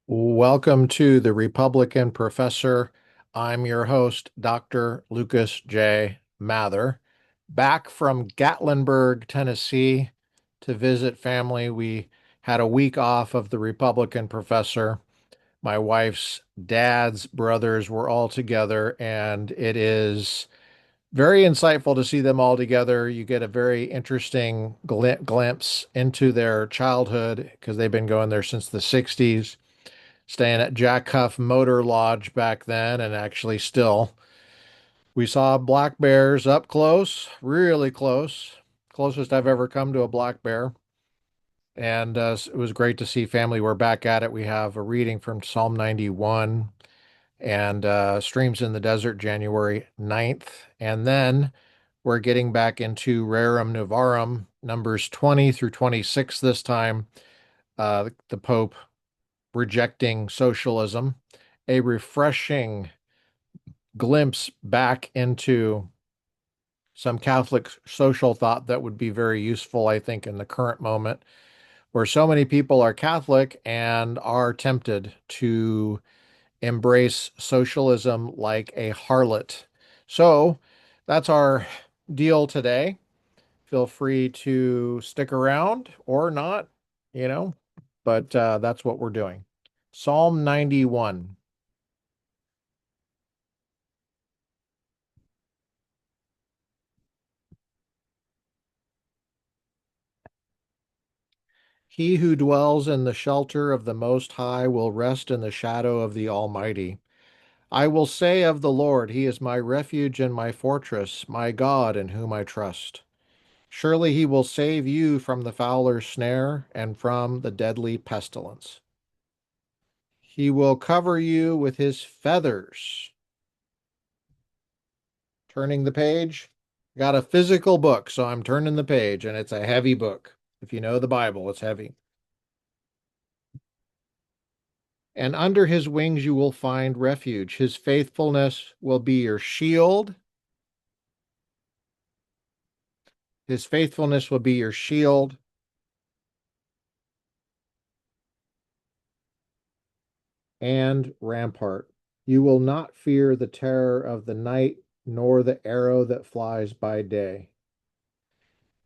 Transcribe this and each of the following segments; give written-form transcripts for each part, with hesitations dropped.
Welcome to the Republican Professor. I'm your host, Dr. Lucas J. Mather, back from Gatlinburg, Tennessee to visit family. We had a week off of the Republican Professor. My wife's dad's brothers were all together, and it is very insightful to see them all together. You get a very interesting glimpse into their childhood because they've been going there since the 60s, staying at Jack Huff Motor Lodge back then, and actually still. We saw black bears up close, really close, closest I've ever come to a black bear. And it was great to see family. We're back at it. We have a reading from Psalm 91 and Streams in the Desert, January 9th. And then we're getting back into Rerum Novarum, numbers 20 through 26 this time. The Pope rejecting socialism, a refreshing glimpse back into some Catholic social thought that would be very useful, I think, in the current moment, where so many people are Catholic and are tempted to embrace socialism like a harlot. So that's our deal today. Feel free to stick around or not, you know, but that's what we're doing. Psalm 91. He who dwells in the shelter of the Most High will rest in the shadow of the Almighty. I will say of the Lord, He is my refuge and my fortress, my God in whom I trust. Surely He will save you from the fowler's snare and from the deadly pestilence. He will cover you with His feathers. Turning the page. Got a physical book, so I'm turning the page, and it's a heavy book. If you know the Bible, it's heavy. And under his wings you will find refuge. His faithfulness will be your shield. His faithfulness will be your shield and rampart. You will not fear the terror of the night, nor the arrow that flies by day.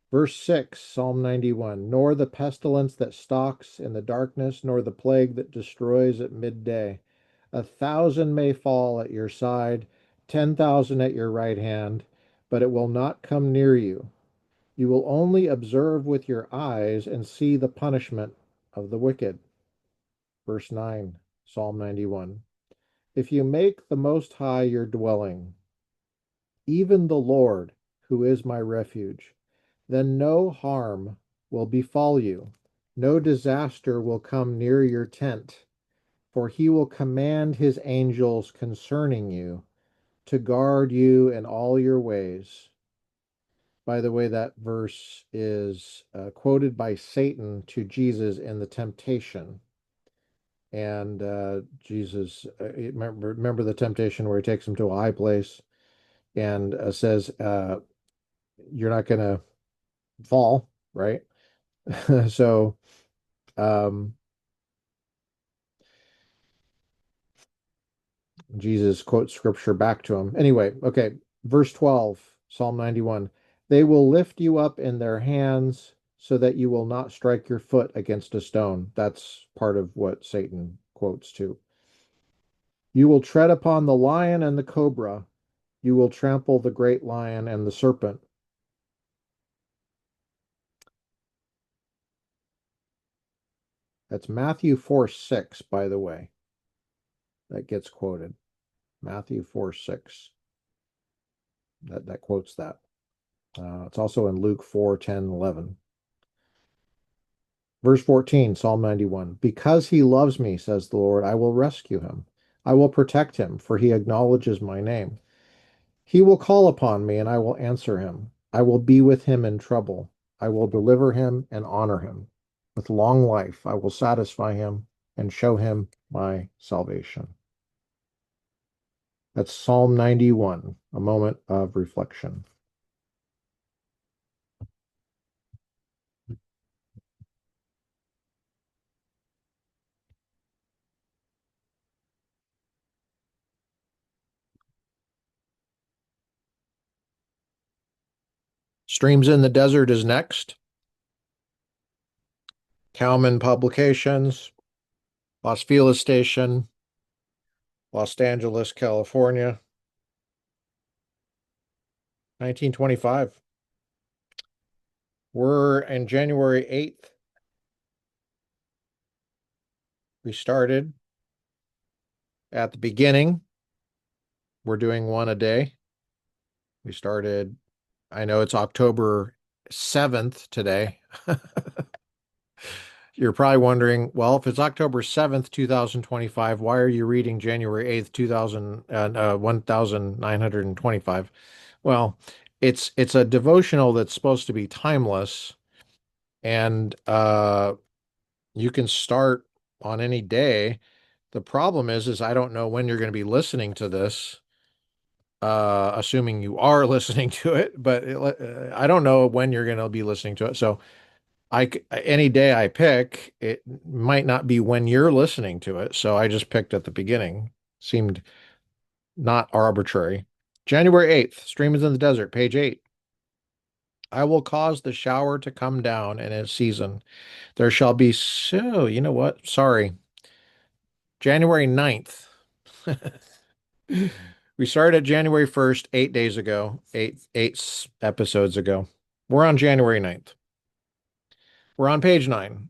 Verse 6, Psalm 91. Nor the pestilence that stalks in the darkness, nor the plague that destroys at midday. 1,000 may fall at your side, 10,000 at your right hand, but it will not come near you. You will only observe with your eyes and see the punishment of the wicked. Verse 9, Psalm 91. If you make the Most High your dwelling, even the Lord, who is my refuge, then no harm will befall you, no disaster will come near your tent, for he will command his angels concerning you to guard you in all your ways. By the way, that verse is quoted by Satan to Jesus in the temptation. And Jesus, remember the temptation where he takes him to a high place and says, "You're not going to fall, right?" So um, Jesus quotes scripture back to him. Anyway, okay, verse 12, Psalm 91. They will lift you up in their hands so that you will not strike your foot against a stone. That's part of what Satan quotes too. You will tread upon the lion and the cobra. You will trample the great lion and the serpent. That's Matthew 4:6, by the way. That gets quoted. Matthew 4:6. That quotes that. It's also in Luke 4:10, 11. Verse 14, Psalm 91. Because he loves me, says the Lord, I will rescue him. I will protect him, for he acknowledges my name. He will call upon me, and I will answer him. I will be with him in trouble. I will deliver him and honor him. With long life, I will satisfy him and show him my salvation. That's Psalm 91, a moment of reflection. Streams in the Desert is next. Cowman Publications, Los Feliz Station, Los Angeles, California, 1925. We're in January 8th. We started at the beginning. We're doing one a day. We started, I know it's October 7th today. You're probably wondering, well, if it's October 7th, 2025, why are you reading January 8th, 1925? Well, it's a devotional that's supposed to be timeless, and you can start on any day. The problem is I don't know when you're going to be listening to this, assuming you are listening to it, but I don't know when you're going to be listening to it. So any day I pick, it might not be when you're listening to it. So I just picked at the beginning. Seemed not arbitrary. January 8th, Streams in the Desert, page 8. I will cause the shower to come down in its season. There shall be you know what? Sorry. January 9th. We started January 1st, 8 days ago, eight episodes ago. We're on January 9th. We're on page 9.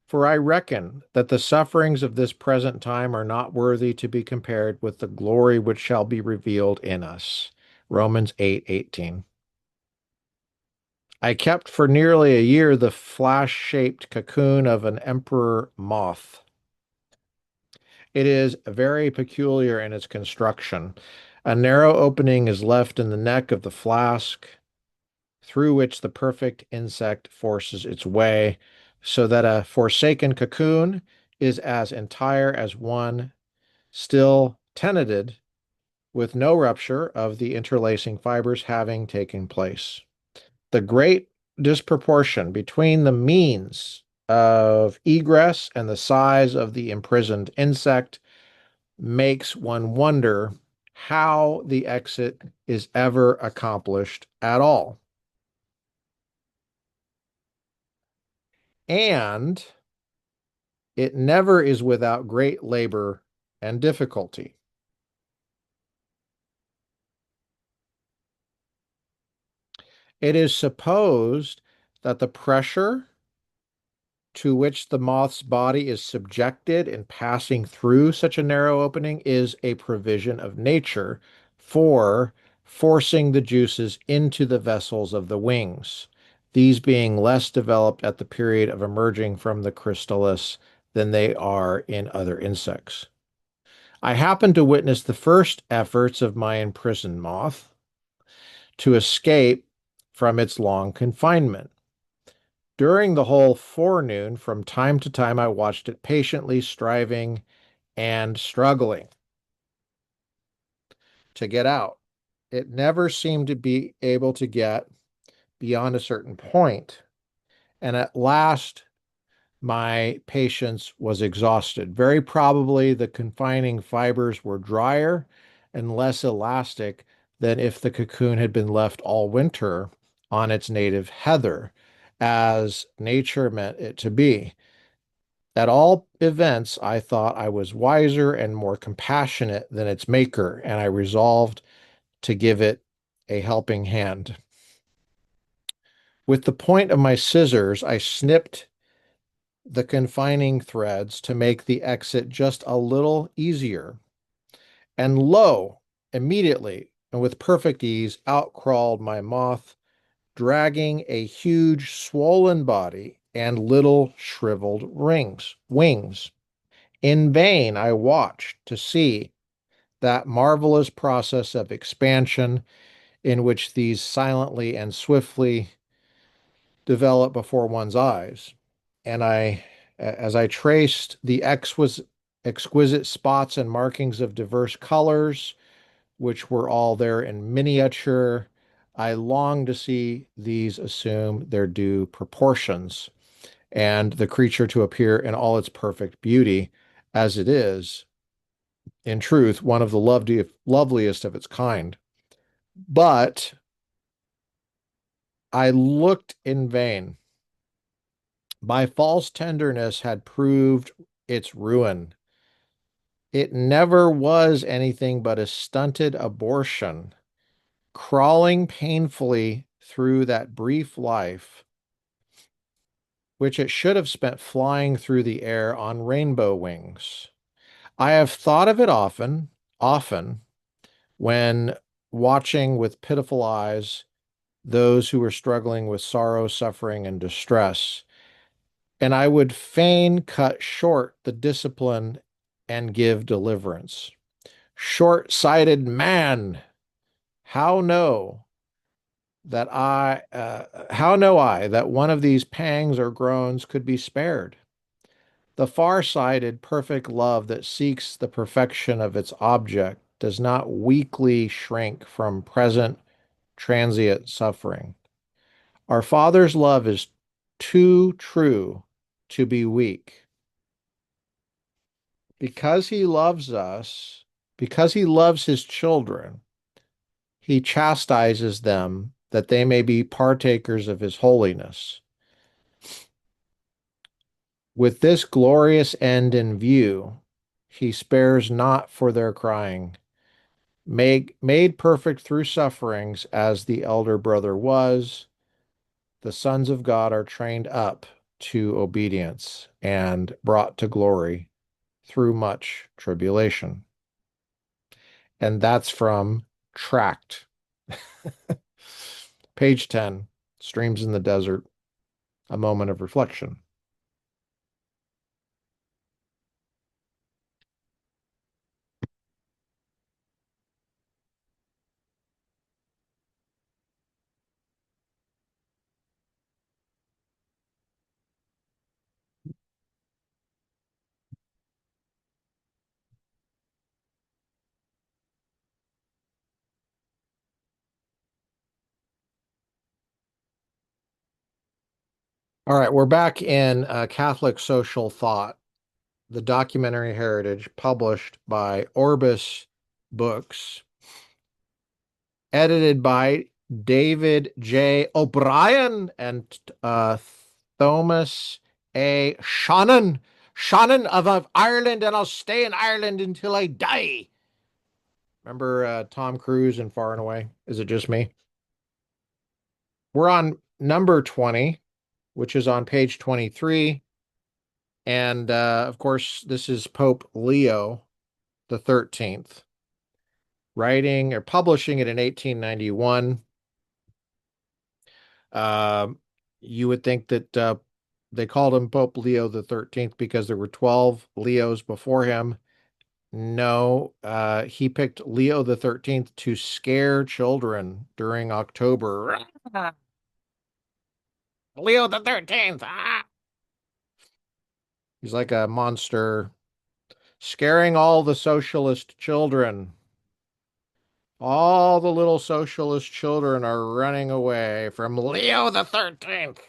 For I reckon that the sufferings of this present time are not worthy to be compared with the glory which shall be revealed in us. Romans 8:18. I kept for nearly a year the flash-shaped cocoon of an emperor moth. It is very peculiar in its construction. A narrow opening is left in the neck of the flask, through which the perfect insect forces its way, so that a forsaken cocoon is as entire as one still tenanted, with no rupture of the interlacing fibers having taken place. The great disproportion between the means of egress and the size of the imprisoned insect makes one wonder how the exit is ever accomplished at all. And it never is without great labor and difficulty. It is supposed that the pressure to which the moth's body is subjected in passing through such a narrow opening is a provision of nature for forcing the juices into the vessels of the wings, these being less developed at the period of emerging from the chrysalis than they are in other insects. I happened to witness the first efforts of my imprisoned moth to escape from its long confinement. During the whole forenoon, from time to time, I watched it patiently striving and struggling to get out. It never seemed to be able to get beyond a certain point, and at last my patience was exhausted. Very probably the confining fibers were drier and less elastic than if the cocoon had been left all winter on its native heather, as nature meant it to be. At all events, I thought I was wiser and more compassionate than its maker, and I resolved to give it a helping hand. With the point of my scissors, I snipped the confining threads to make the exit just a little easier. And lo, immediately and with perfect ease, out crawled my moth, dragging a huge swollen body and little shriveled wings. In vain I watched to see that marvelous process of expansion in which these silently and swiftly develop before one's eyes. And as I traced the exquisite spots and markings of diverse colors, which were all there in miniature, I longed to see these assume their due proportions and the creature to appear in all its perfect beauty, as it is, in truth, one of the loveliest of its kind. But I looked in vain. My false tenderness had proved its ruin. It never was anything but a stunted abortion, crawling painfully through that brief life, which it should have spent flying through the air on rainbow wings. I have thought of it often, often, when watching with pitiful eyes those who were struggling with sorrow, suffering, and distress. And I would fain cut short the discipline and give deliverance. Short-sighted man, how know how know I that one of these pangs or groans could be spared? The far-sighted, perfect love that seeks the perfection of its object does not weakly shrink from present transient suffering. Our Father's love is too true to be weak. Because he loves us, because he loves his children, he chastises them that they may be partakers of his holiness. With this glorious end in view, he spares not for their crying. Made perfect through sufferings as the elder brother was, the sons of God are trained up to obedience and brought to glory through much tribulation. And that's from Tract. Page 10, Streams in the Desert, a moment of reflection. All right, we're back in Catholic Social Thought, the documentary heritage published by Orbis Books, edited by David J. O'Brien and Thomas A. Shannon. Shannon of Ireland, and I'll stay in Ireland until I die. Remember Tom Cruise in Far and Away? Is it just me? We're on number 20, which is on page 23. And of course, this is Pope Leo the 13th, writing or publishing it in 1891. You would think that they called him Pope Leo the 13th because there were 12 Leos before him. No, he picked Leo the 13th to scare children during October. Leo the 13th. Ah! He's like a monster, scaring all the socialist children. All the little socialist children are running away from Leo the 13th.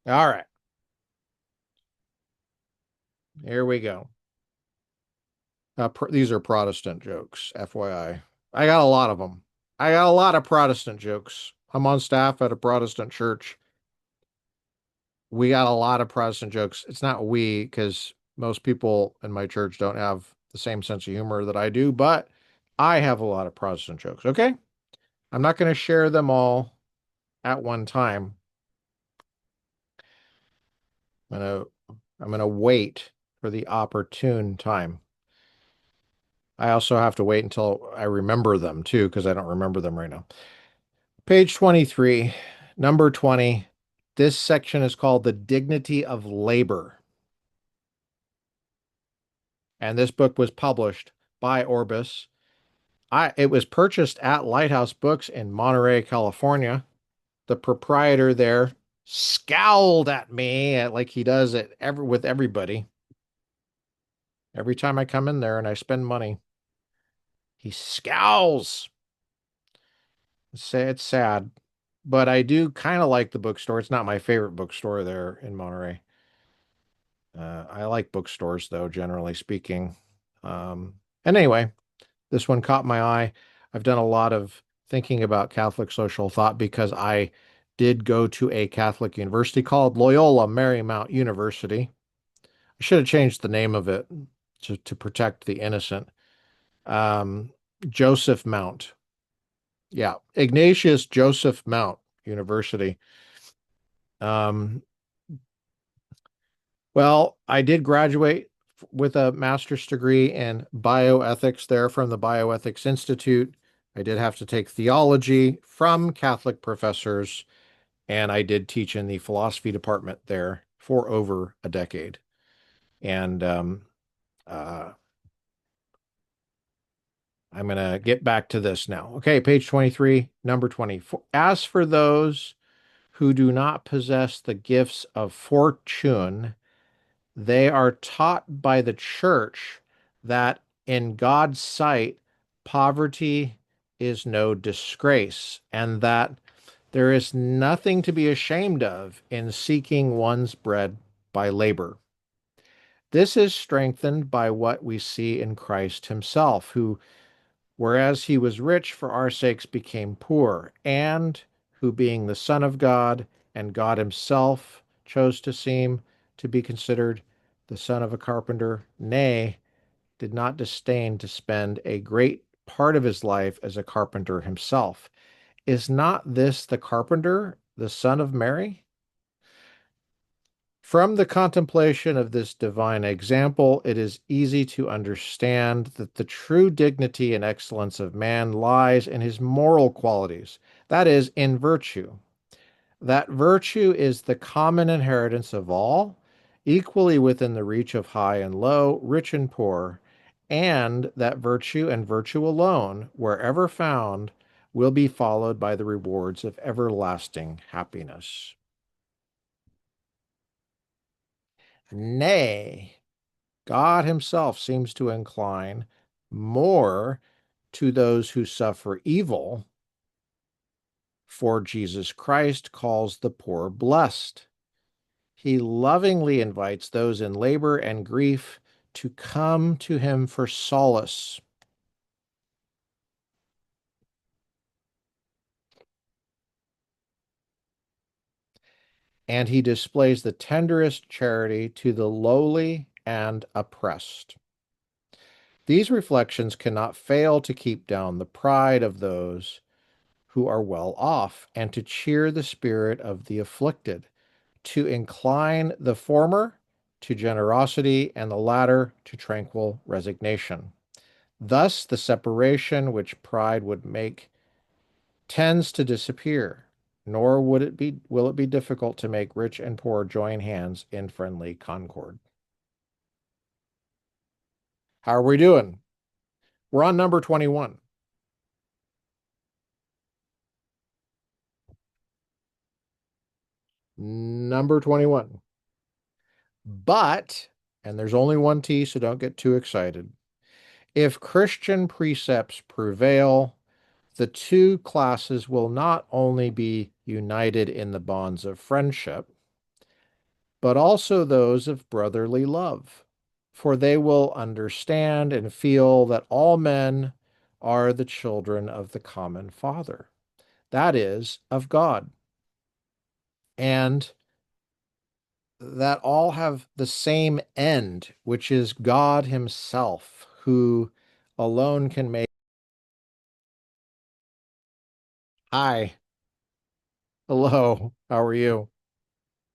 All right, here we go. These are Protestant jokes, FYI. I got a lot of them. I got a lot of Protestant jokes. I'm on staff at a Protestant church. We got a lot of Protestant jokes. It's not we, because most people in my church don't have the same sense of humor that I do, but I have a lot of Protestant jokes, okay? I'm not going to share them all at one time. I'm going to I'm going to wait for the opportune time. I also have to wait until I remember them too, because I don't remember them right now. Page 23, number 20. This section is called The Dignity of Labor. And this book was published by Orbis. It was purchased at Lighthouse Books in Monterey, California. The proprietor there scowled at me like he does with everybody. Every time I come in there and I spend money, he scowls. It's sad, but I do kind of like the bookstore. It's not my favorite bookstore there in Monterey. I like bookstores, though, generally speaking. And anyway, this one caught my eye. I've done a lot of thinking about Catholic social thought because I did go to a Catholic university called Loyola Marymount University. I should have changed the name of it to protect the innocent. Um, Joseph Mount. Yeah, Ignatius Joseph Mount University. Um, well, I did graduate with a master's degree in bioethics there from the Bioethics Institute. I did have to take theology from Catholic professors, and I did teach in the philosophy department there for over a decade. And uh, I'm going to get back to this now. Okay, page 23, number 20. As for those who do not possess the gifts of fortune, they are taught by the church that in God's sight, poverty is no disgrace, and that there is nothing to be ashamed of in seeking one's bread by labor. This is strengthened by what we see in Christ himself, who, whereas he was rich for our sakes, became poor, and who, being the Son of God and God himself, chose to seem to be considered the son of a carpenter, nay, did not disdain to spend a great part of his life as a carpenter himself. Is not this the carpenter, the son of Mary? From the contemplation of this divine example, it is easy to understand that the true dignity and excellence of man lies in his moral qualities, that is, in virtue. That virtue is the common inheritance of all, equally within the reach of high and low, rich and poor, and that virtue and virtue alone, wherever found, will be followed by the rewards of everlasting happiness. Nay, God himself seems to incline more to those who suffer evil, for Jesus Christ calls the poor blessed. He lovingly invites those in labor and grief to come to him for solace. And he displays the tenderest charity to the lowly and oppressed. These reflections cannot fail to keep down the pride of those who are well off and to cheer the spirit of the afflicted, to incline the former to generosity and the latter to tranquil resignation. Thus, the separation which pride would make tends to disappear, nor will it be difficult to make rich and poor join hands in friendly concord. How are we doing? We're on number 21. Number 21. But, and there's only one T, so don't get too excited. If Christian precepts prevail, the two classes will not only be united in the bonds of friendship, but also those of brotherly love, for they will understand and feel that all men are the children of the common Father, that is, of God, and that all have the same end, which is God himself, who alone can make. Hi, hello, how are you?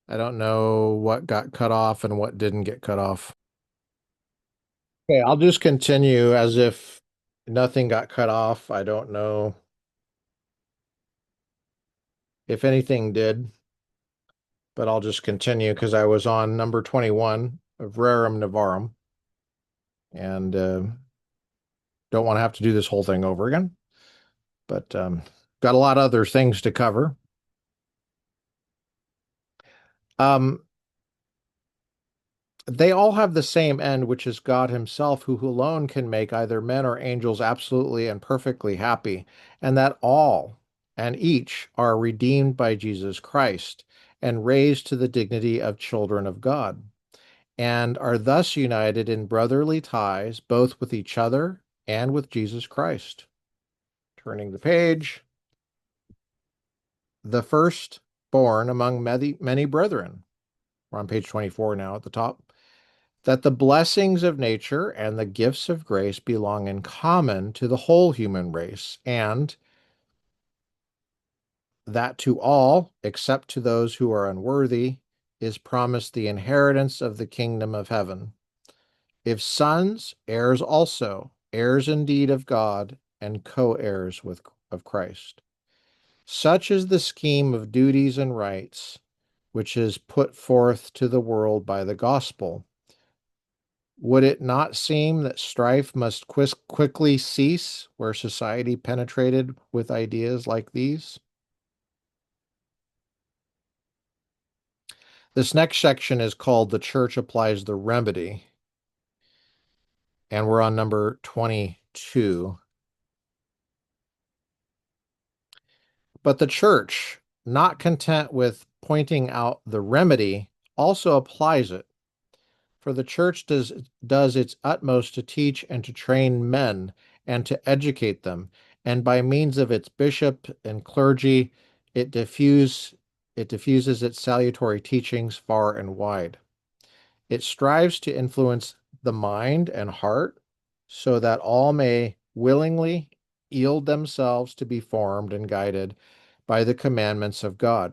I don't know what got cut off and what didn't get cut off. Okay, I'll just continue as if nothing got cut off. I don't know if anything did, but I'll just continue because I was on number 21 of Rerum Novarum and don't want to have to do this whole thing over again, but got a lot of other things to cover. Um, they all have the same end, which is God himself, who alone can make either men or angels absolutely and perfectly happy, and that all and each are redeemed by Jesus Christ and raised to the dignity of children of God, and are thus united in brotherly ties both with each other and with Jesus Christ. Turning the page. the firstborn among many brethren. We're on page 24 now at the top. That the blessings of nature and the gifts of grace belong in common to the whole human race, and that to all, except to those who are unworthy, is promised the inheritance of the kingdom of heaven. If sons, heirs also, heirs indeed of God, and co-heirs of Christ. Such is the scheme of duties and rights which is put forth to the world by the gospel. Would it not seem that strife must quickly cease where society penetrated with ideas like these? This next section is called The Church Applies the Remedy, and we're on number 22. But the church, not content with pointing out the remedy, also applies it. For the church does its utmost to teach and to train men and to educate them, and by means of its bishop and clergy, it diffuses its salutary teachings far and wide. It strives to influence the mind and heart so that all may willingly yield themselves to be formed and guided by the commandments of God.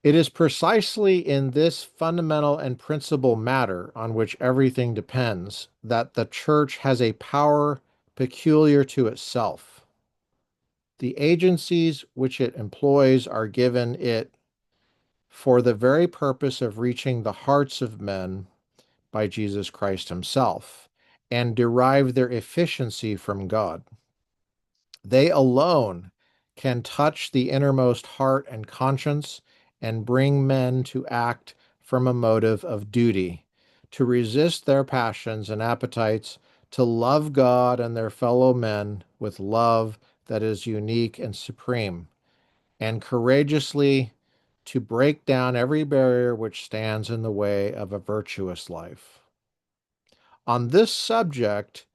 It is precisely in this fundamental and principal matter on which everything depends that the church has a power peculiar to itself. The agencies which it employs are given it for the very purpose of reaching the hearts of men by Jesus Christ himself, and derive their efficiency from God. They alone can touch the innermost heart and conscience and bring men to act from a motive of duty, to resist their passions and appetites, to love God and their fellow men with love that is unique and supreme, and courageously to break down every barrier which stands in the way of a virtuous life. On this subject,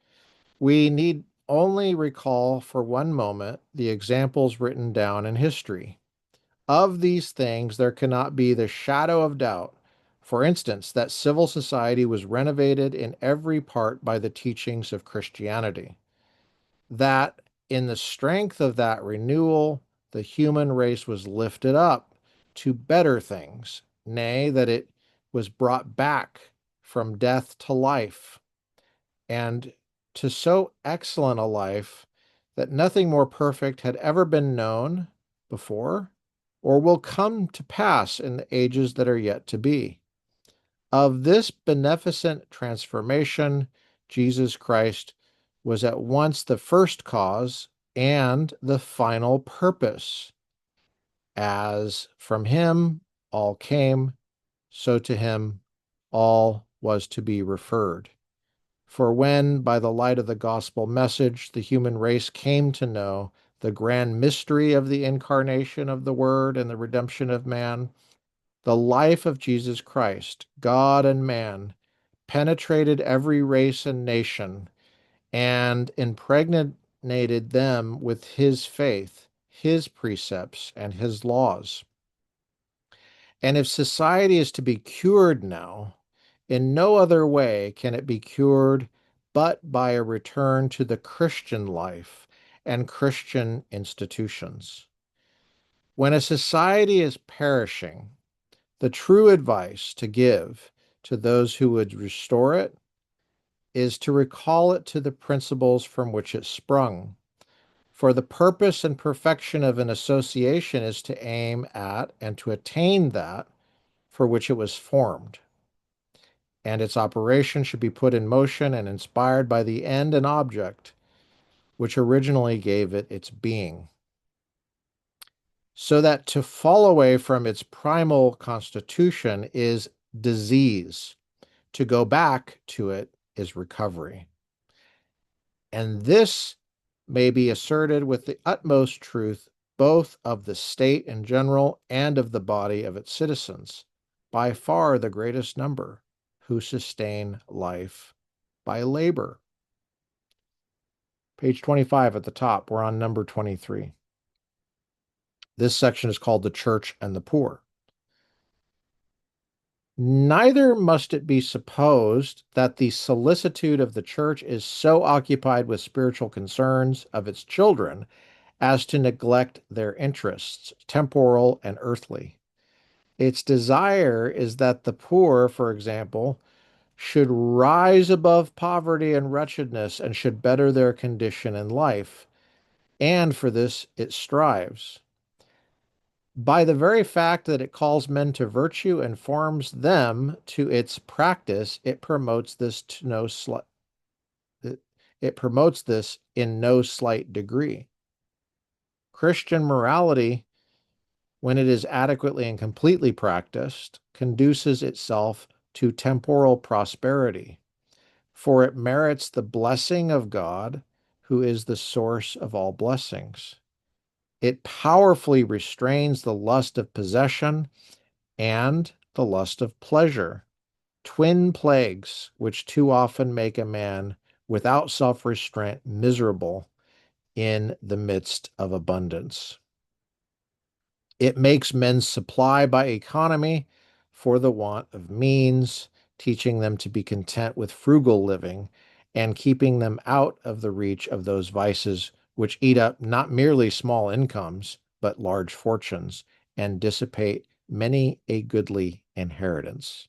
we need only recall for one moment the examples written down in history. Of these things, there cannot be the shadow of doubt. For instance, that civil society was renovated in every part by the teachings of Christianity. That in the strength of that renewal, the human race was lifted up to better things, nay, that it was brought back from death to life, and to so excellent a life that nothing more perfect had ever been known before or will come to pass in the ages that are yet to be. Of this beneficent transformation, Jesus Christ was at once the first cause and the final purpose. As from him all came, so to him all was to be referred. For when, by the light of the gospel message, the human race came to know the grand mystery of the incarnation of the Word and the redemption of man, the life of Jesus Christ, God and man, penetrated every race and nation and impregnated them with his faith, his precepts, and his laws. And if society is to be cured now, in no other way can it be cured but by a return to the Christian life and Christian institutions. When a society is perishing, the true advice to give to those who would restore it is to recall it to the principles from which it sprung. For the purpose and perfection of an association is to aim at and to attain that for which it was formed, and its operation should be put in motion and inspired by the end and object which originally gave it its being. So that to fall away from its primal constitution is disease. To go back to it is recovery. And this may be asserted with the utmost truth both of the state in general and of the body of its citizens, by far the greatest number, who sustain life by labor. Page 25 at the top, we're on number 23. This section is called The Church and the Poor. Neither must it be supposed that the solicitude of the church is so occupied with spiritual concerns of its children as to neglect their interests, temporal and earthly. Its desire is that the poor, for example, should rise above poverty and wretchedness and should better their condition in life. And for this it strives. By the very fact that it calls men to virtue and forms them to its practice, it promotes this in no slight degree. Christian morality, when it is adequately and completely practiced, conduces itself to temporal prosperity, for it merits the blessing of God, who is the source of all blessings. It powerfully restrains the lust of possession and the lust of pleasure, twin plagues which too often make a man without self-restraint miserable in the midst of abundance. It makes men supply by economy for the want of means, teaching them to be content with frugal living and keeping them out of the reach of those vices which eat up not merely small incomes, but large fortunes and dissipate many a goodly inheritance.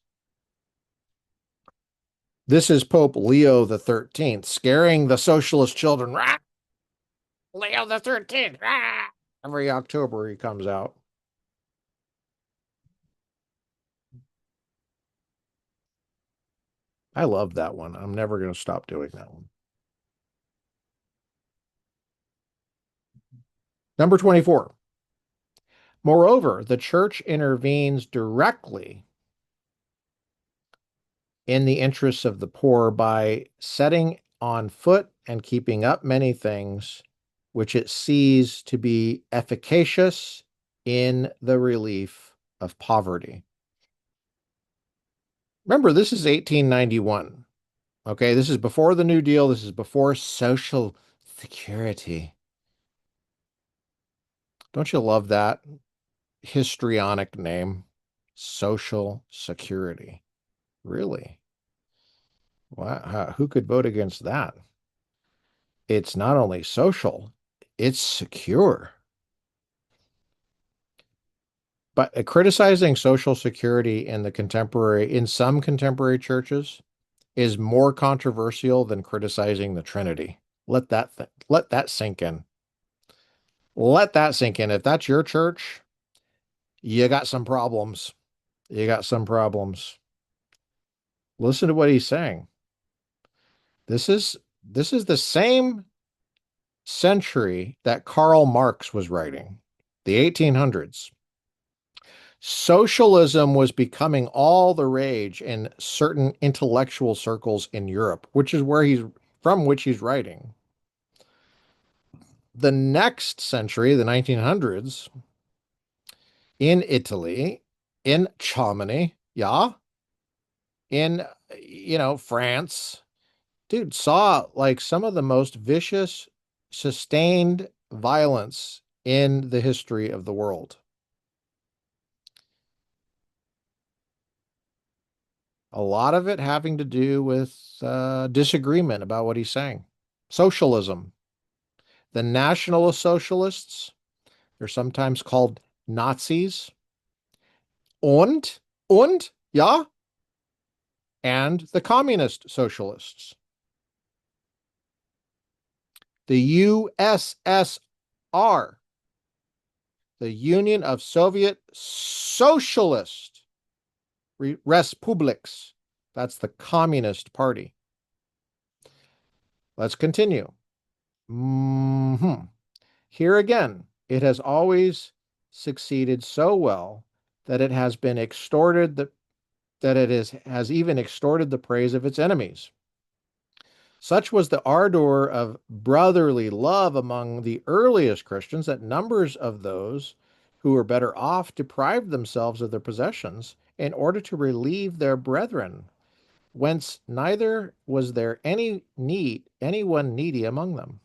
This is Pope Leo XIII scaring the socialist children. Rah! Leo XIII. Rah! Every October he comes out. I love that one. I'm never going to stop doing that one. Number 24. Moreover, the church intervenes directly in the interests of the poor by setting on foot and keeping up many things which it sees to be efficacious in the relief of poverty. Remember, this is 1891. Okay, this is before the New Deal. This is before Social Security. Don't you love that histrionic name? Social Security. Really? Wow. Who could vote against that? It's not only social, it's secure. But criticizing Social Security in some contemporary churches is more controversial than criticizing the Trinity. Let that sink in. Let that sink in. If that's your church, you got some problems. You got some problems. Listen to what he's saying. This is the same century that Karl Marx was writing, the 1800s. Socialism was becoming all the rage in certain intellectual circles in Europe, which is from which he's writing. The next century, the 1900s, in Italy, in Germany, yeah, in France, dude, saw like some of the most vicious, sustained violence in the history of the world. A lot of it having to do with disagreement about what he's saying. Socialism. The Nationalist Socialists, they're sometimes called Nazis. Und, ja, and the Communist Socialists. The USSR, the Union of Soviet Socialist Republics. That's the Communist Party. Let's continue. Here again, it has always succeeded so well that it has been extorted has even extorted the praise of its enemies. Such was the ardor of brotherly love among the earliest Christians that numbers of those who were better off deprived themselves of their possessions in order to relieve their brethren, whence neither was there anyone needy among them.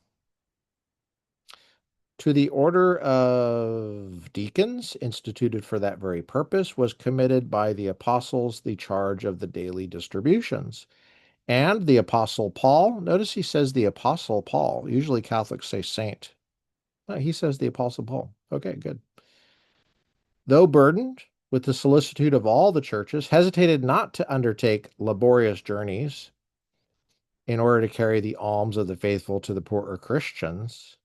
To the order of deacons, instituted for that very purpose, was committed by the apostles the charge of the daily distributions. And the apostle Paul, notice he says the apostle Paul. Usually Catholics say saint. He says the apostle Paul. Okay, good. Though burdened with the solicitude of all the churches, hesitated not to undertake laborious journeys in order to carry the alms of the faithful to the poorer Christians.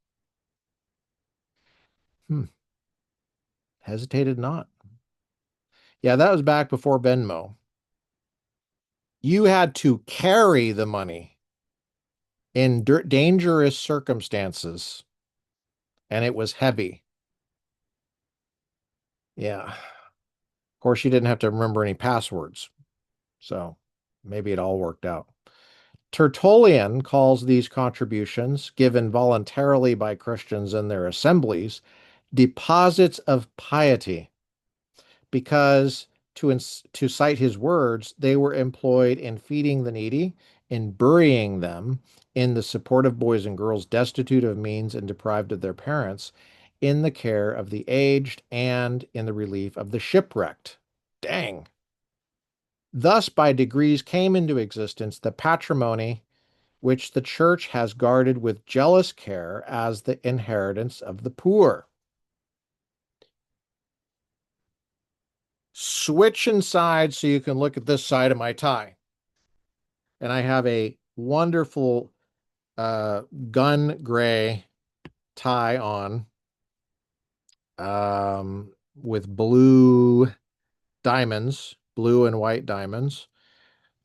Hesitated not. Yeah, that was back before Venmo. You had to carry the money in dangerous circumstances, and it was heavy. Yeah. Of course, you didn't have to remember any passwords, so maybe it all worked out. Tertullian calls these contributions, given voluntarily by Christians in their assemblies, deposits of piety, because to cite his words, they were employed in feeding the needy, in burying them, in the support of boys and girls destitute of means and deprived of their parents, in the care of the aged, and in the relief of the shipwrecked. Dang. Thus, by degrees came into existence the patrimony which the church has guarded with jealous care as the inheritance of the poor. Switch inside so you can look at this side of my tie. And I have a wonderful gun gray tie on with blue diamonds, blue and white diamonds,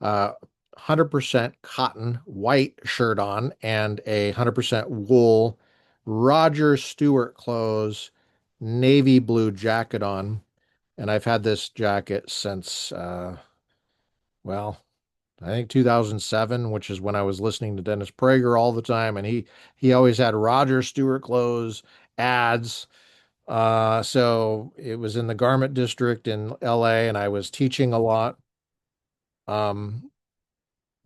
100% cotton white shirt on, and a 100% wool Roger Stewart clothes, navy blue jacket on. And I've had this jacket since, well, I think 2007, which is when I was listening to Dennis Prager all the time, and he always had Roger Stewart clothes ads. So it was in the garment district in LA, and I was teaching a lot. Um,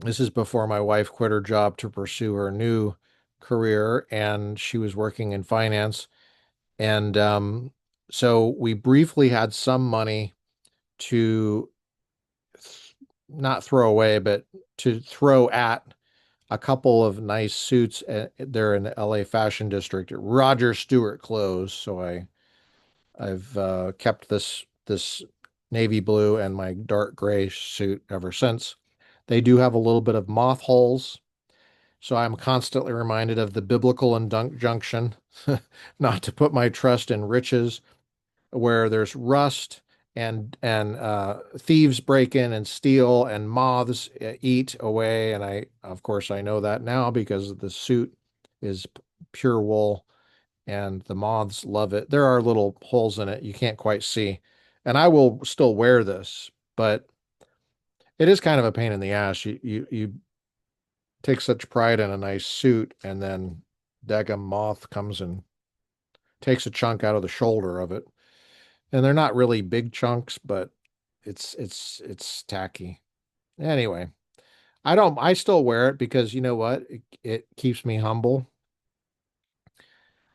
this is before my wife quit her job to pursue her new career, and she was working in finance. And so we briefly had some money to not throw away, but to throw at a couple of nice suits there in the LA fashion district at Roger Stewart Clothes. So I've kept this navy blue and my dark gray suit ever since. They do have a little bit of moth holes, so I'm constantly reminded of the biblical injunction not to put my trust in riches, where there's rust and thieves break in and steal and moths eat away. And of course, I know that now because the suit is pure wool and the moths love it. There are little holes in it you can't quite see. And I will still wear this, but it is kind of a pain in the ass. You take such pride in a nice suit, and then daggum moth comes and takes a chunk out of the shoulder of it. And they're not really big chunks, but it's tacky. Anyway, I still wear it because you know what? It keeps me humble.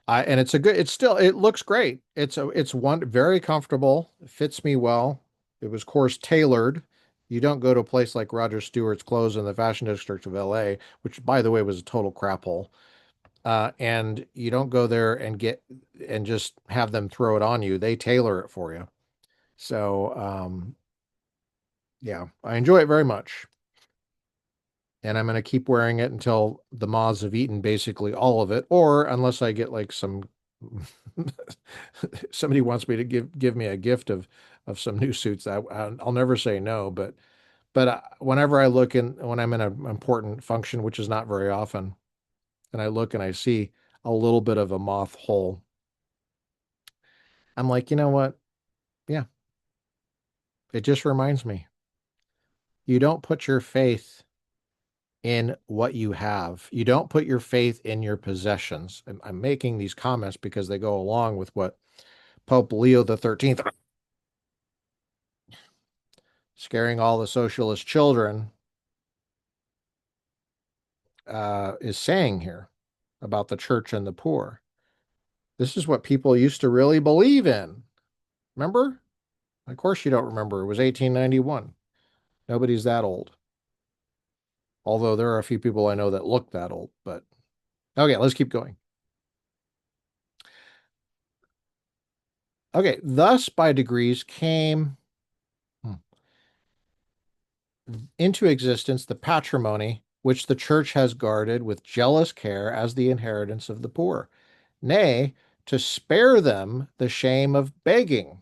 And it looks great. It's one very comfortable. It fits me well. It was, of course, tailored. You don't go to a place like Roger Stewart's Clothes in the Fashion District of LA, which by the way was a total crap hole. And you don't go there and just have them throw it on you. They tailor it for you. So yeah, I enjoy it very much. And I'm going to keep wearing it until the moths have eaten basically all of it, or unless I get like some somebody wants me to give me a gift of some new suits. I'll never say no, but whenever I look in when I'm in an important function, which is not very often, and I look and I see a little bit of a moth hole, I'm like, you know what? Yeah, it just reminds me. You don't put your faith in what you have. You don't put your faith in your possessions. I'm making these comments because they go along with what Pope Leo XIII, scaring all the socialist children, is saying here about the church and the poor. This is what people used to really believe in. Remember? Of course you don't remember. It was 1891. Nobody's that old. Although there are a few people I know that look that old, but okay, let's keep going. Okay, thus by degrees came into existence the patrimony which the church has guarded with jealous care as the inheritance of the poor. Nay, to spare them the shame of begging,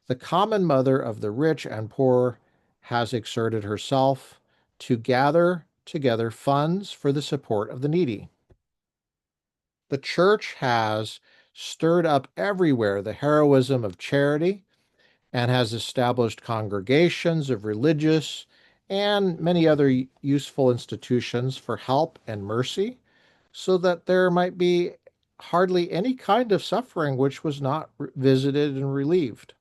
the common mother of the rich and poor has exerted herself to gather together funds for the support of the needy. The church has stirred up everywhere the heroism of charity and has established congregations of religious and many other useful institutions for help and mercy, so that there might be hardly any kind of suffering which was not visited and relieved.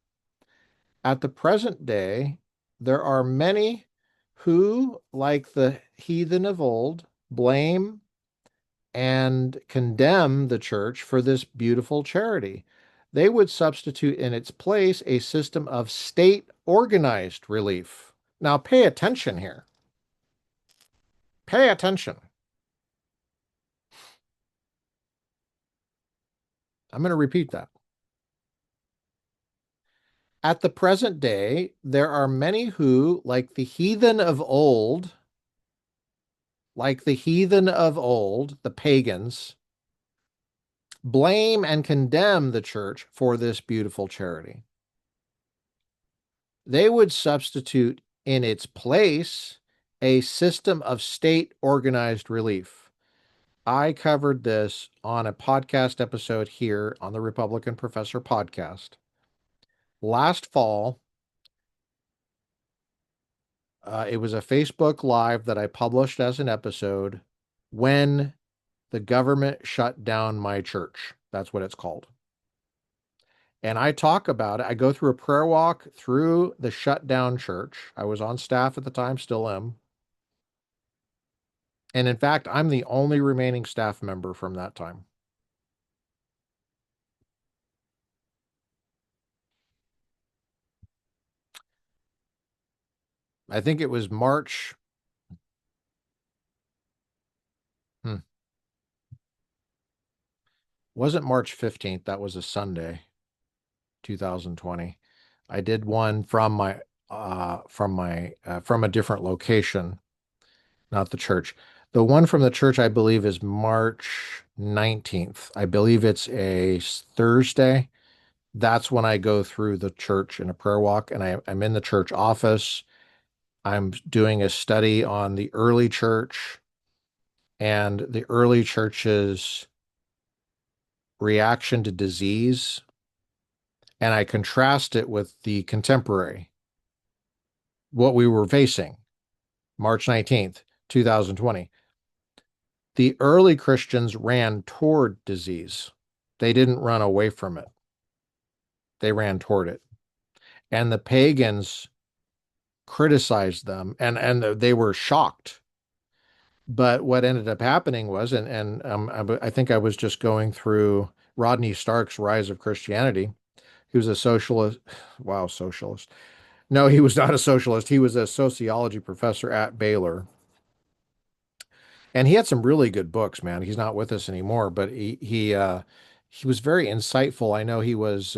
At the present day, there are many who, like the heathen of old, blame and condemn the church for this beautiful charity. They would substitute in its place a system of state organized relief. Now, pay attention here. Pay attention. I'm going to repeat that. At the present day, there are many who, like the heathen of old, the pagans, blame and condemn the church for this beautiful charity. They would substitute in its place a system of state organized relief. I covered this on a podcast episode here on the Republican Professor podcast. Last fall, it was a Facebook Live that I published as an episode when the government shut down my church. That's what it's called. And I talk about it. I go through a prayer walk through the shutdown church. I was on staff at the time, still am. And in fact, I'm the only remaining staff member from that time. I think it was March. Hmm, wasn't March 15th. That was a Sunday, 2020. I did one from a different location, not the church. The one from the church, I believe, is March 19th. I believe it's a Thursday. That's when I go through the church in a prayer walk, and I'm in the church office. I'm doing a study on the early church and the early church's reaction to disease, and I contrast it with the contemporary, what we were facing, March 19th, 2020. The early Christians ran toward disease. They didn't run away from it. They ran toward it. And the pagans criticized them, and they were shocked. But what ended up happening was, I think I was just going through Rodney Stark's Rise of Christianity. He was a socialist. Wow, socialist. No, he was not a socialist. He was a sociology professor at Baylor. And he had some really good books, man. He's not with us anymore, but he was very insightful. I know he was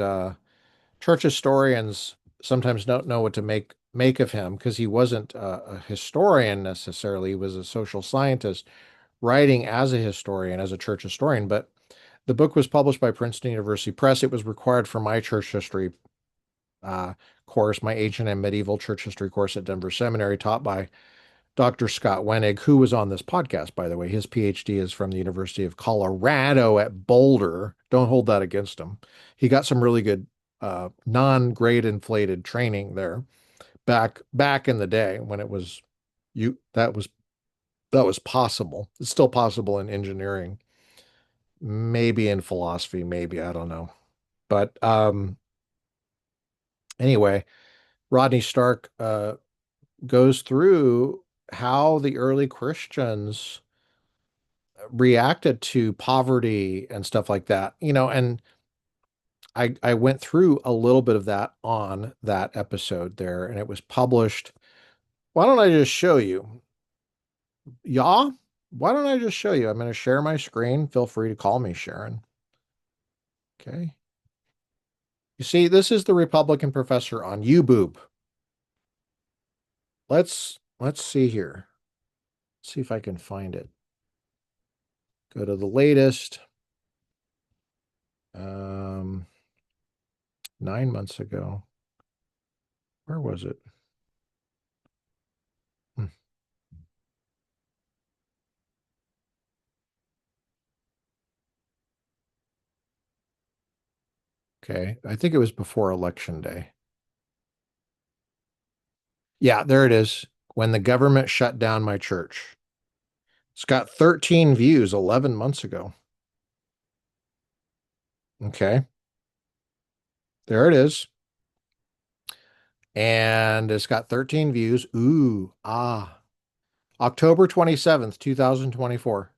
church historians sometimes don't know what to make of him because he wasn't a historian necessarily. He was a social scientist writing as a historian, as a church historian. But the book was published by Princeton University Press. It was required for my church history uh, course, my ancient and medieval church history course at Denver Seminary, taught by Dr. Scott Wenig, who was on this podcast, by the way. His Ph.D. is from the University of Colorado at Boulder. Don't hold that against him. He got some really good non-grade inflated training there back in the day when it was you that was possible. It's still possible in engineering, maybe in philosophy, maybe I don't know. But anyway, Rodney Stark goes through how the early Christians reacted to poverty and stuff like that, and I went through a little bit of that on that episode there, and it was published. Why don't I just show you? Yeah? Why don't I just show you? I'm going to share my screen. Feel free to call me Sharon. Okay. You see, this is the Republican professor on YouBoob. Let's see here. See if I can find it. Go to the latest. 9 months ago. Where was it? Hmm. Okay. I think it was before Election Day. Yeah, there it is. When the government shut down my church. It's got 13 views 11 months ago. Okay. There it is. And it's got 13 views. Ooh, October 27th, 2024.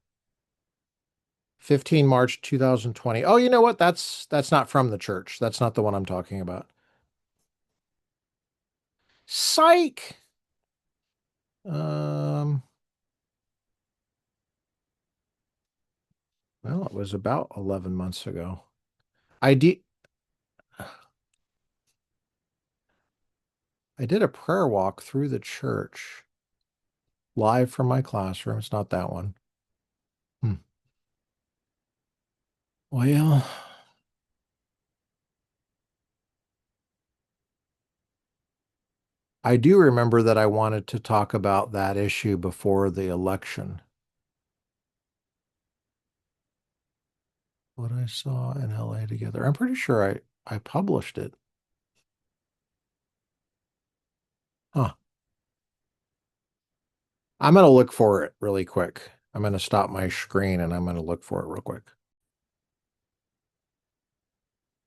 15 March 2020. Oh, you know what? That's not from the church. That's not the one I'm talking about. Psych. Um, well, it was about 11 months ago. I did I did a prayer walk through the church live from my classroom. It's not that one. Hmm. Well, I do remember that I wanted to talk about that issue before the election. What I saw in LA together. I'm pretty sure I published it. Huh. I'm going to look for it really quick. I'm going to stop my screen and I'm going to look for it real quick.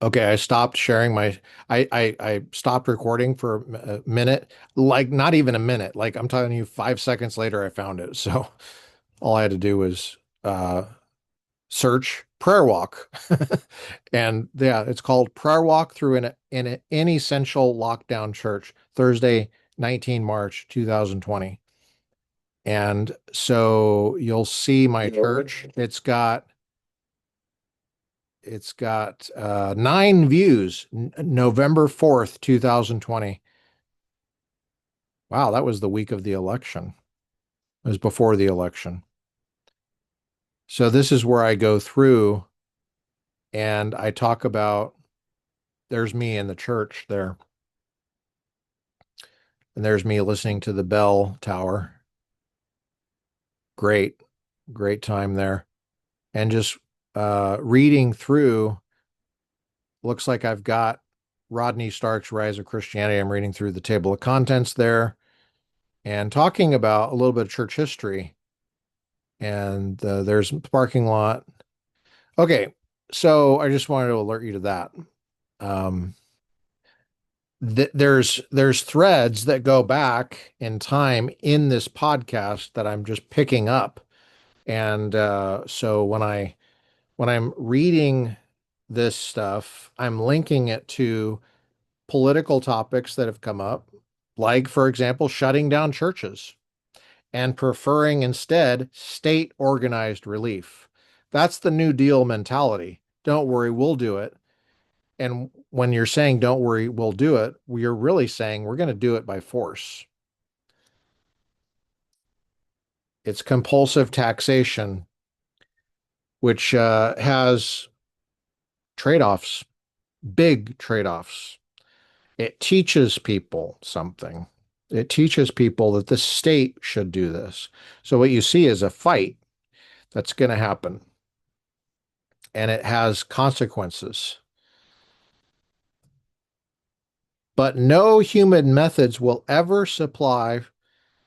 Okay, I stopped sharing my I stopped recording for a minute, like not even a minute. Like I'm telling you, 5 seconds later I found it. So all I had to do was search prayer walk. And yeah, it's called Prayer Walk Through an Essential Lockdown Church, Thursday, 19 March 2020. And so you'll see my church. It's got 9 views, November 4th, 2020. Wow, that was the week of the election. It was before the election. So this is where I go through and I talk about there's me in the church there. And there's me listening to the bell tower. Great, great time there. And just reading through, looks like I've got Rodney Stark's Rise of Christianity. I'm reading through the table of contents there and talking about a little bit of church history. And there's the parking lot. Okay, so I just wanted to alert you to that. Um, there's threads that go back in time in this podcast that I'm just picking up. And so when I'm reading this stuff, I'm linking it to political topics that have come up, like, for example, shutting down churches and preferring instead state organized relief. That's the New Deal mentality. Don't worry, we'll do it. And when you're saying, don't worry, we'll do it, we're really saying we're going to do it by force. It's compulsive taxation, which has trade offs, big trade offs. It teaches people something. It teaches people that the state should do this. So what you see is a fight that's going to happen, and it has consequences. But no human methods will ever supply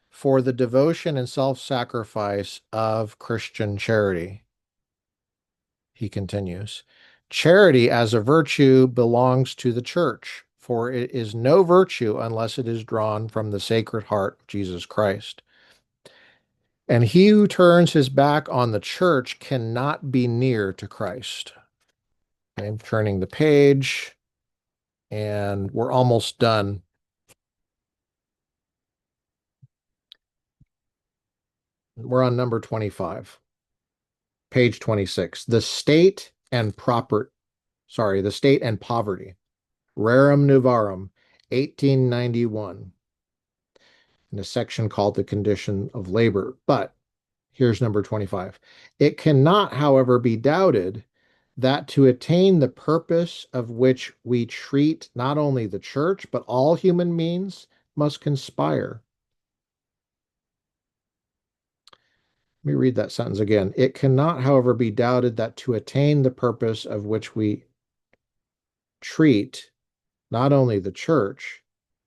for the devotion and self-sacrifice of Christian charity. He continues, charity as a virtue belongs to the church, for it is no virtue unless it is drawn from the Sacred Heart of Jesus Christ. And he who turns his back on the church cannot be near to Christ. Okay, I'm turning the page and we're almost done. We're on number 25, page 26. The state and poverty. Rerum Novarum, 1891, in a section called The Condition of Labor. But here's number 25. It cannot, however, be doubted that to attain the purpose of which we treat not only the church, but all human beings must conspire. Let me read that sentence again. It cannot, however, be doubted that to attain the purpose of which we treat not only the church,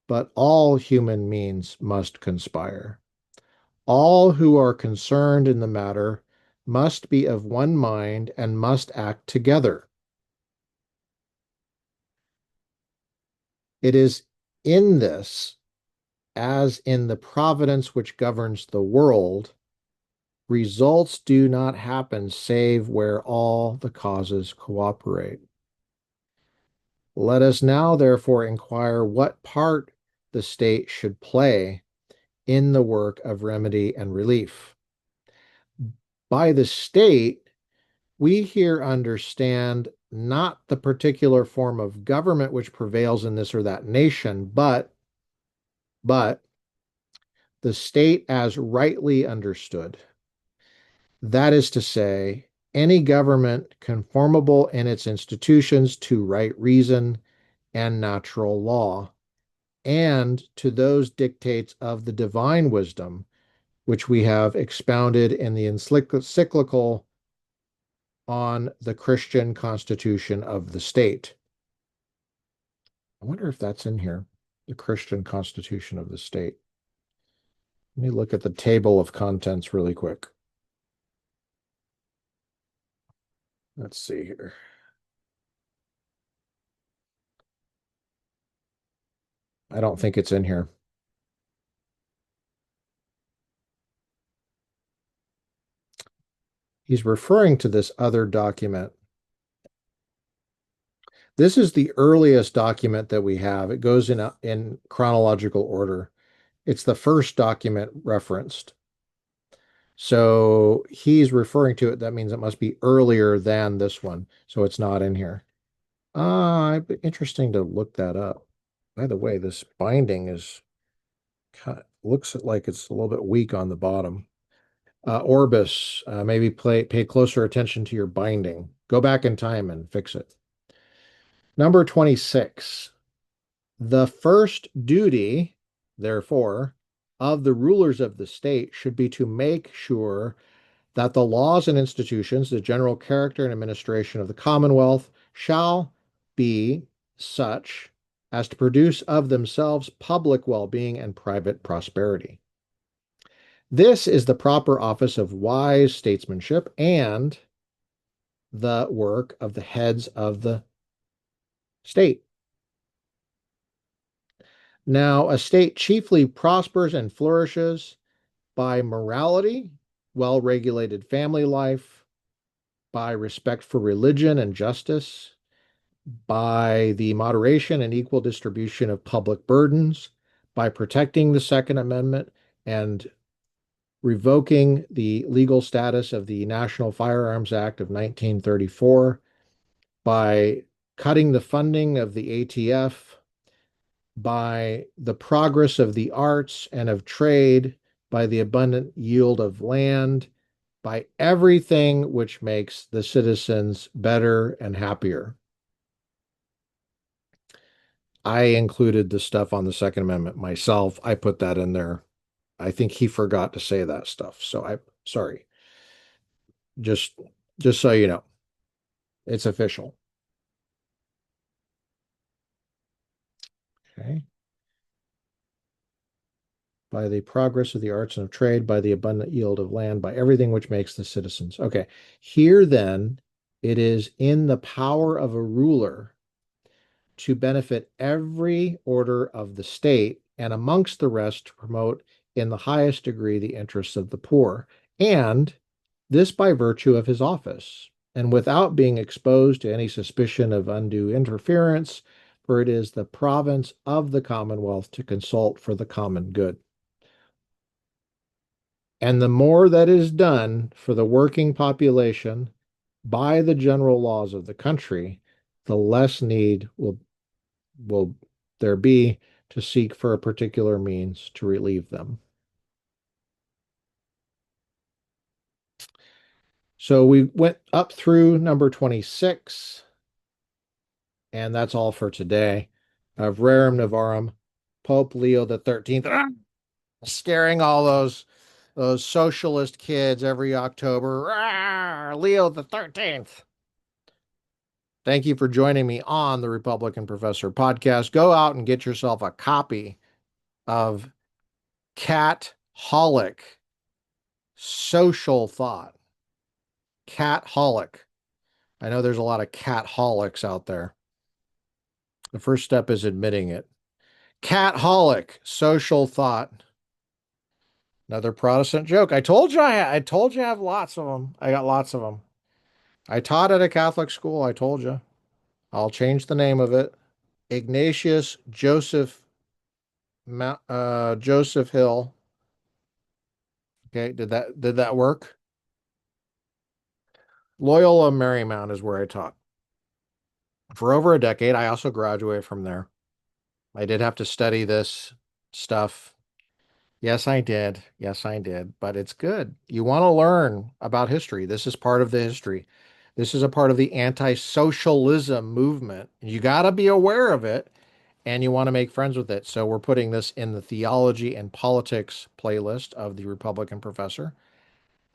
but all human means must conspire. All who are concerned in the matter must be of one mind and must act together. It is in this, as in the providence which governs the world, results do not happen save where all the causes cooperate. Let us now, therefore, inquire what part the state should play in the work of remedy and relief. By the state, we here understand not the particular form of government which prevails in this or that nation, but the state as rightly understood. That is to say, any government conformable in its institutions to right reason and natural law, and to those dictates of the divine wisdom, which we have expounded in the encyclical on the Christian constitution of the state. I wonder if that's in here, the Christian constitution of the state. Let me look at the table of contents really quick. Let's see here. I don't think it's in here. He's referring to this other document. This is the earliest document that we have. It goes in chronological order. It's the first document referenced. So he's referring to it. That means it must be earlier than this one. So it's not in here. Interesting to look that up. By the way, this binding looks like it's a little bit weak on the bottom. Orbis, maybe pay closer attention to your binding. Go back in time and fix it. Number 26. The first duty, therefore, of the rulers of the state should be to make sure that the laws and institutions, the general character and administration of the Commonwealth, shall be such as to produce of themselves public well-being and private prosperity. This is the proper office of wise statesmanship and the work of the heads of the state. Now, a state chiefly prospers and flourishes by morality, well-regulated family life, by respect for religion and justice, by the moderation and equal distribution of public burdens, by protecting the Second Amendment and revoking the legal status of the National Firearms Act of 1934, by cutting the funding of the ATF, by the progress of the arts and of trade, by the abundant yield of land, by everything which makes the citizens better and happier. I included the stuff on the Second Amendment myself. I put that in there. I think he forgot to say that stuff. So sorry. Just so you know, it's official. Okay. By the progress of the arts and of trade, by the abundant yield of land, by everything which makes the citizens. Okay. Here then, it is in the power of a ruler to benefit every order of the state, and amongst the rest to promote in the highest degree the interests of the poor, and this by virtue of his office, and without being exposed to any suspicion of undue interference, for it is the province of the Commonwealth to consult for the common good. And the more that is done for the working population by the general laws of the country, the less need will there be to seek for a particular means to relieve them. So we went up through number 26, and that's all for today. Of Rerum Novarum, Pope Leo XIII, scaring all those socialist kids every October. Leo XIII. Thank you for joining me on the Republican Professor podcast. Go out and get yourself a copy of Cat-holic, Social Thought. Cat-holic. I know there's a lot of cat-holics out there. The first step is admitting it. Cat-holic, Social Thought. Another Protestant joke. I told you I have lots of them. I got lots of them. I taught at a Catholic school. I told you. I'll change the name of it. Ignatius Joseph Hill. Okay, did that work? Loyola Marymount is where I taught. For over a decade, I also graduated from there. I did have to study this stuff. Yes, I did. Yes, I did. But it's good. You want to learn about history. This is part of the history. This is a part of the anti-socialism movement. You got to be aware of it, and you want to make friends with it. So we're putting this in the theology and politics playlist of the Republican Professor.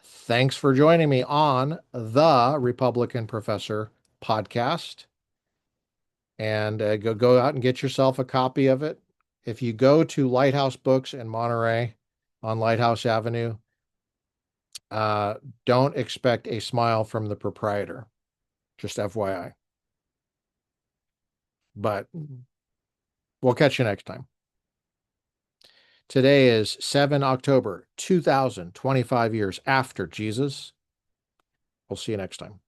Thanks for joining me on the Republican Professor podcast. And go out and get yourself a copy of it. If you go to Lighthouse Books in Monterey on Lighthouse Avenue, uh, don't expect a smile from the proprietor. Just FYI. But we'll catch you next time. Today is 7 October 2025 years after Jesus. We'll see you next time.